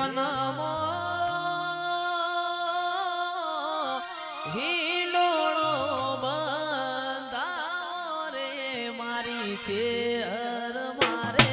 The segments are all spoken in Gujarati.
વનમો હિલોળો બંધાવો રે મારી ચેર મારે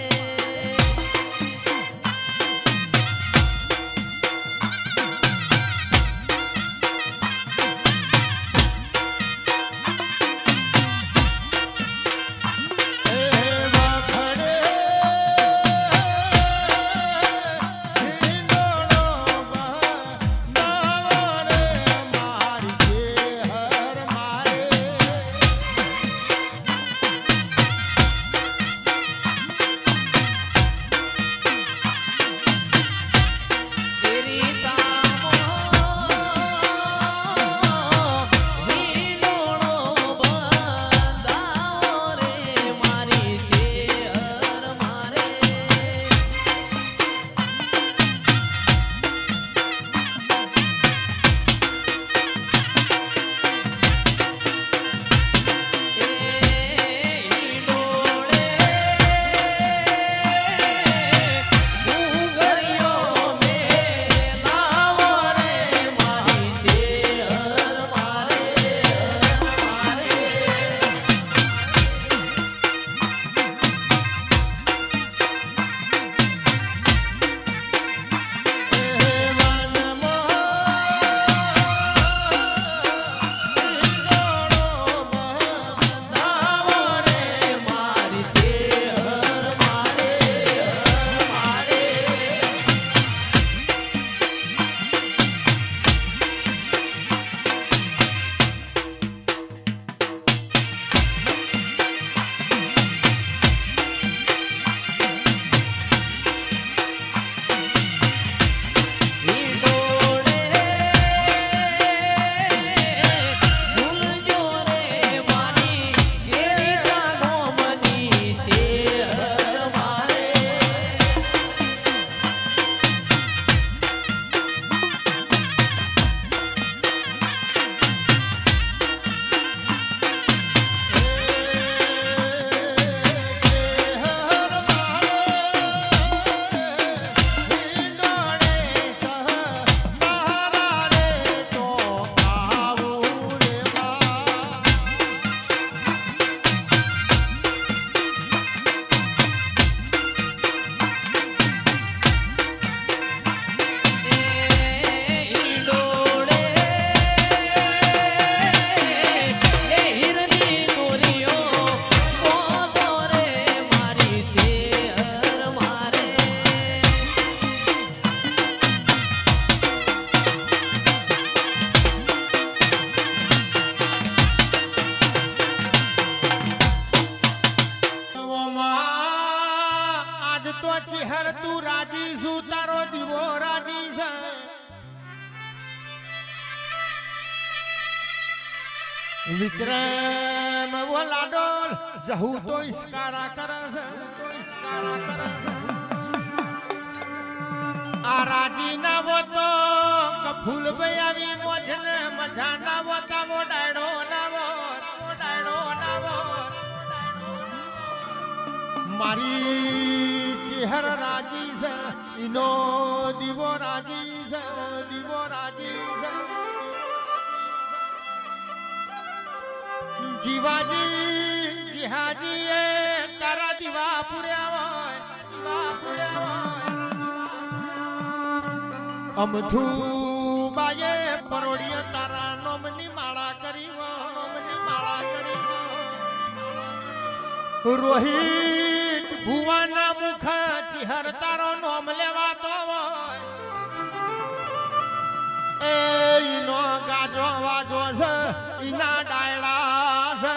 વિક્રમ બોલા ડોલ જહુ તો ઇસ્કારા કરે છે આ રાજી ના વતો ફૂલ ભાઈ આવી મોજને મજા ના વતા વો ડાયડો નાવો મારી ચહેર રાજી છે ઈનો દીવો રાજી છે જીવાજી જીહાજી એ તારા દીવા પૂર્યા હોય અમથુ બાયે પરોડીએ તારા નોમની માળા કરી રોહિત ભુવાના મુખ ચિહર તારો નોમ લેવાતો હોય એ ઈનો ગાજો વાજો છે ઈના ડાયડા છે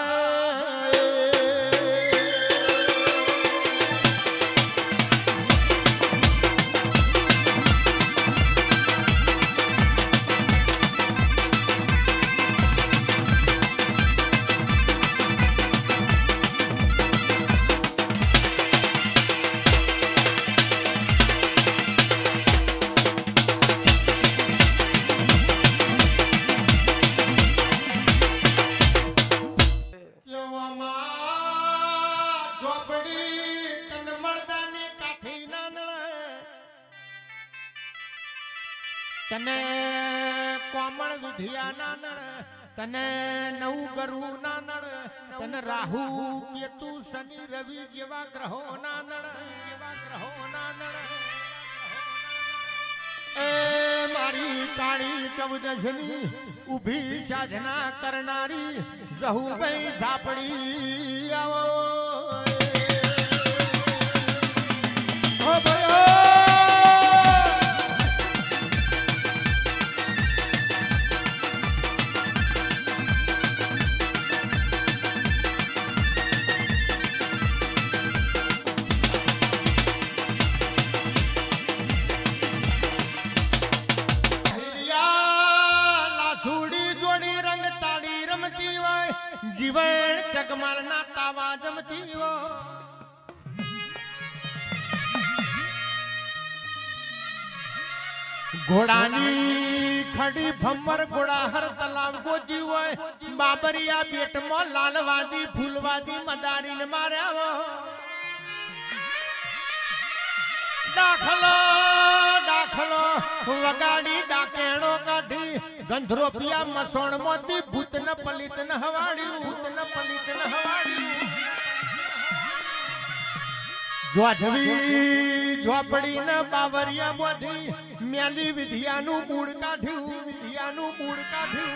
તને કોમળ વિધિયા ના નળ, તને નવ ગરુ ના નળ, તને રાહુ કેતુ શનિ રવિ જેવા ગ્રહો ના નળ, જેવા ગ્રહો ના નળ. એ મારી કાળી ચૌદશની ઊભી સાધના કરનારી જહુભાઈ ઝાપડી આવો. જીવન જગમાલના તાવા જમતી હો. ઘોડાની ખડી ભમર ઘોડા હર તલાવ ગોતી હોય. બાબરિયા બેટમાં લાલવાદી ફૂલવાદી મદારીને માર્યા હો. દાખલો દાખલો વગાડી ડાકેણો કાઢી ગંધરોપિયા મસોણ મોતી ભૂત ન પલિત ન હવાડ્યું, ભૂત ન પલિત ન હવાડ્યું. જોજવી ઝોપડી ન બાવરિયા બોધી મેલી વિધિયાનું મૂળ કાઢ્યું, વિધિયાનું મૂળ કાઢ્યું.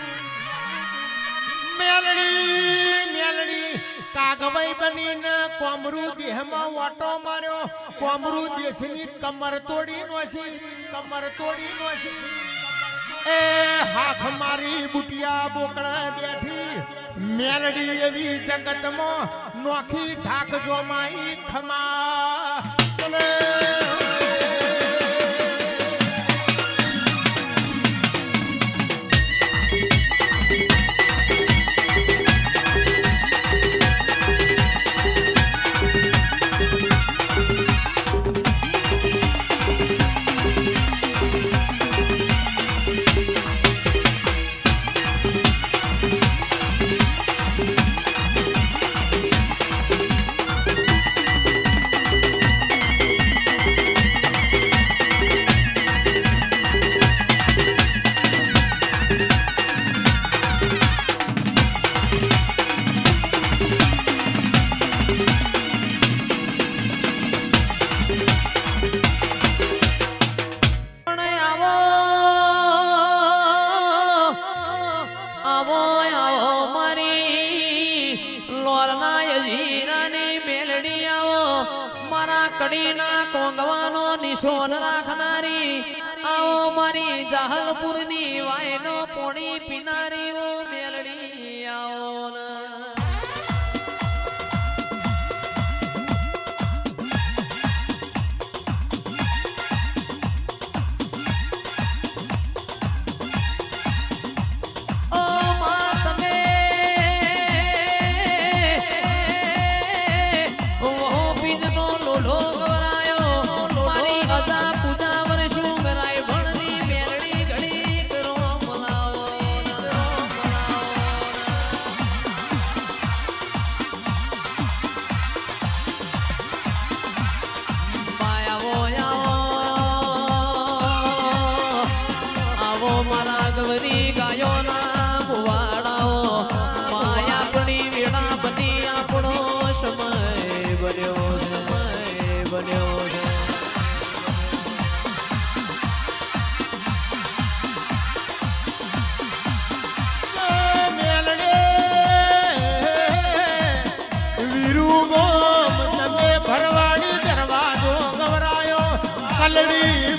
મેલડી મેલડી કાગવાઈ બનીને કોમરૂ દેહમાં વાટો માર્યો. કોમરૂ દેશની કમર તોડી નોસી, કમર તોડી નોસી. એ હાથ મારી બુટિયા બોકડા બેઠી મેલડી એવી જગતમાં નોખી ધાક જોમાઈ ખમા. કડીના કોંગવાનો નિશોન રાખનારી આવો મારી જાહલપુરની વાયનો પોણી પીનારી ઓ મેલડી આવો.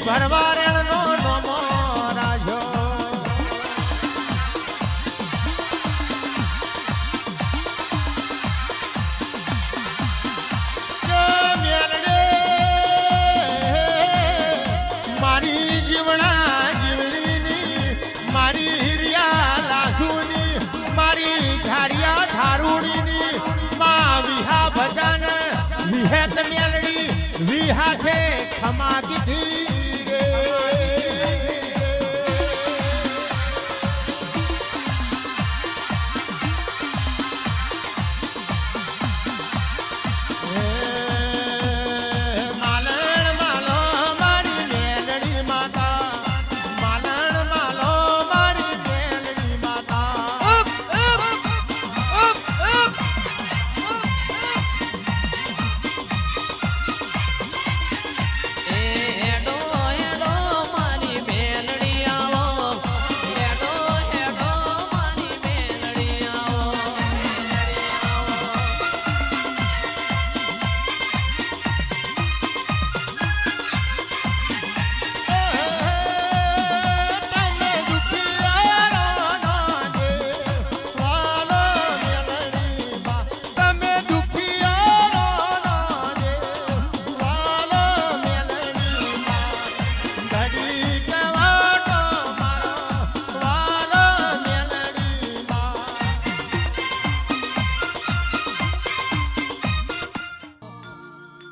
ભરવારેણનો નોમો રાજો. મારી જીવણા જીવડીની, મારી હિરિયા લાસુની, મારી ઝાડિયા ઝારુડીની, મા વિહા ભજન વિહેત મેલડી વિહાથે ખમા કીધી. માલણ માલો મારી મેલડી માતા, માલણ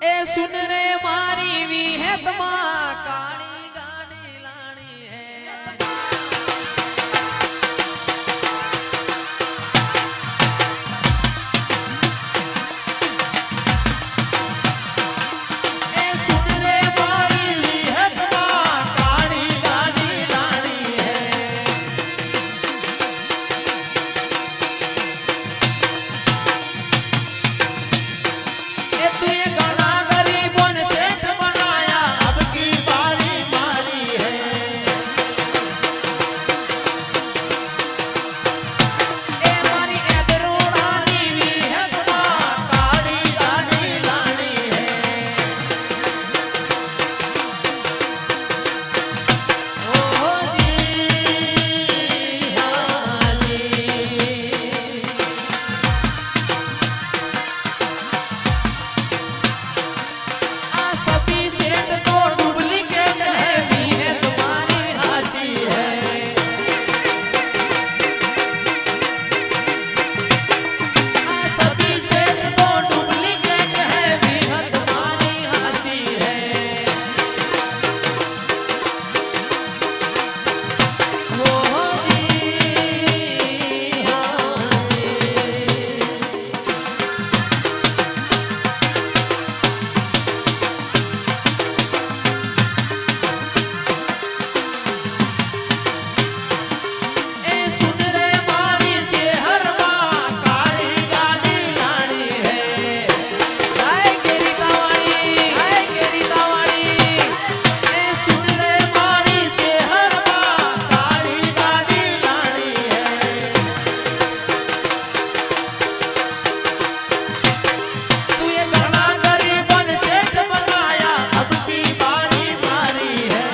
એ સુન રે મારી વિહેતમાં કાળી ગાડી લાણી હે એ સુન રે મારી વિહેતમાં કાળી ગાડી લાણી હે એ તુએ ઘણા ગરીબોને શેઠ બનાયા અબ કી બારી મારી હે એ મારી એદરોડાની વિહેતમાં કાળી ગાડી લાણી હે ઓહો જી હાજી आ सभी सेठ तो डुप्लीकेट है मीने तुम्हारी हाची है आ सभी सेठ तो डुप्लीकेट है मीने तुम्हारी हाची है वो जी हाजी એ સુન રે મારી ચેહરમાં કાળી ગાડી લાણી હે હાય કેરી કાવાળી એ સુન રે મારી ચેહરમાં કાળી ગાડી લાણી હે તુએ ઘણા ગરીબોને શેઠ બનાયા અબ કી બારી મારી હે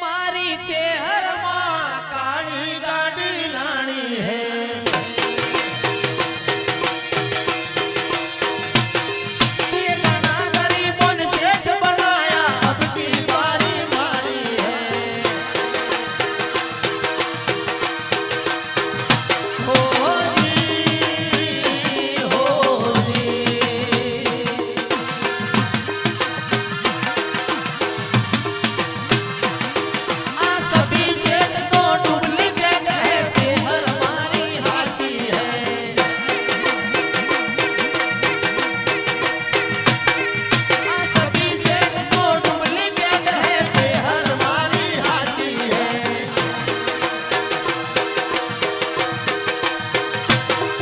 મારી ચેહરમાં કાળી ગાડી લાણી હે તુએ ઘણા ગરીબોને શેઠ બનાયા અબ કી બારી મારી હે હો જી હો જી आ सभी सेठ तो डुप्लीकेट है चेहर मारी हाची है आ सभी सेठ तो डुप्लीकेट है चेहर मारी हाची है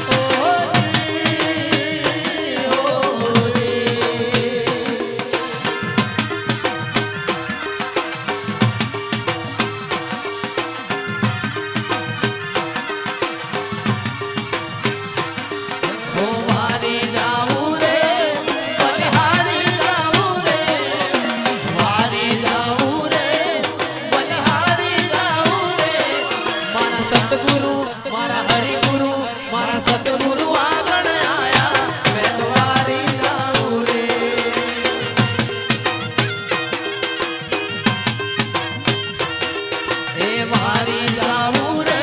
ओ जी ओ जी ओ मारी जाऊं रे बलिहारी जाऊं रे मारी जाऊं रे बलिहारी जाऊं रे मारा सतगुरु मारा हरि गुरु मारा सतगुरु આગળ આયા मैं तो वारी जाऊं रे ए मारी जाऊं रे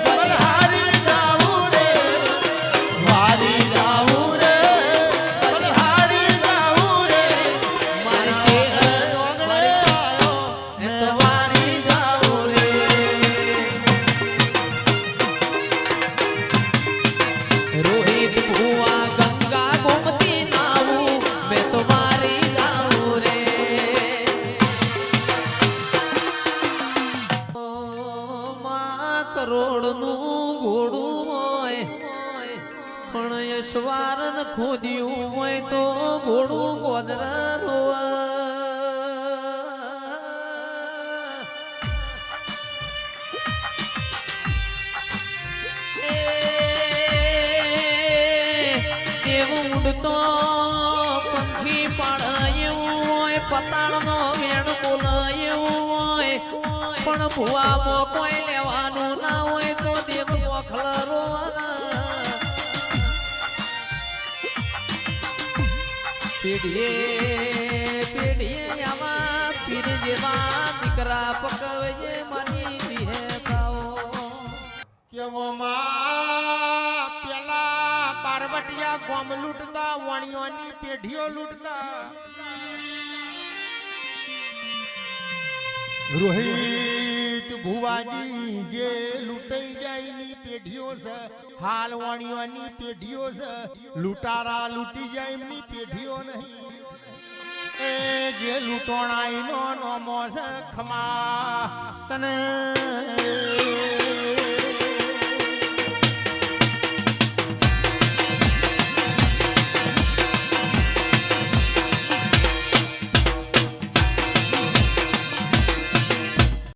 बलिहारी जाऊं रे વારી જાવું રે બલિહારી જાવું રે મારી ચેહર ઓગળે આયો એ તો વારી જાવું રે રોહિત ભુવા ગંગા ગોમતી નાવું મેં તો વારી જાવું રે માં કરોડનું ઘોડું હોય પણ યશવારન ખોદ્યું હોય તો ઘોડું ગોદરા રોવા દેવું ઉડતો પંખી પાડાયું હોય પતાળનો વેણ બોલાયું હોય પણ ભુવામાં કોઈ લેવાનું ના હોય તો દેવ મોખલ રોવા પેઢીએ પેઢીએ બકરા પકવે મારી વિહેતાઓ કેવો માં પેલા પાર્વટિયા ગોમ લૂંટતા વાણીઓની પેઢીઓ લૂંટતા રોહિત ભુવાજી જે લૂંટાઈ જાયની પેઢીઓ છે હાલ વાણીઓની પેઢીઓ છે લૂંટારા લૂંટી જાય એમની પેઢીઓ નહીં એ જે લૂંટોણાઈનો નોમો છે ખમા તને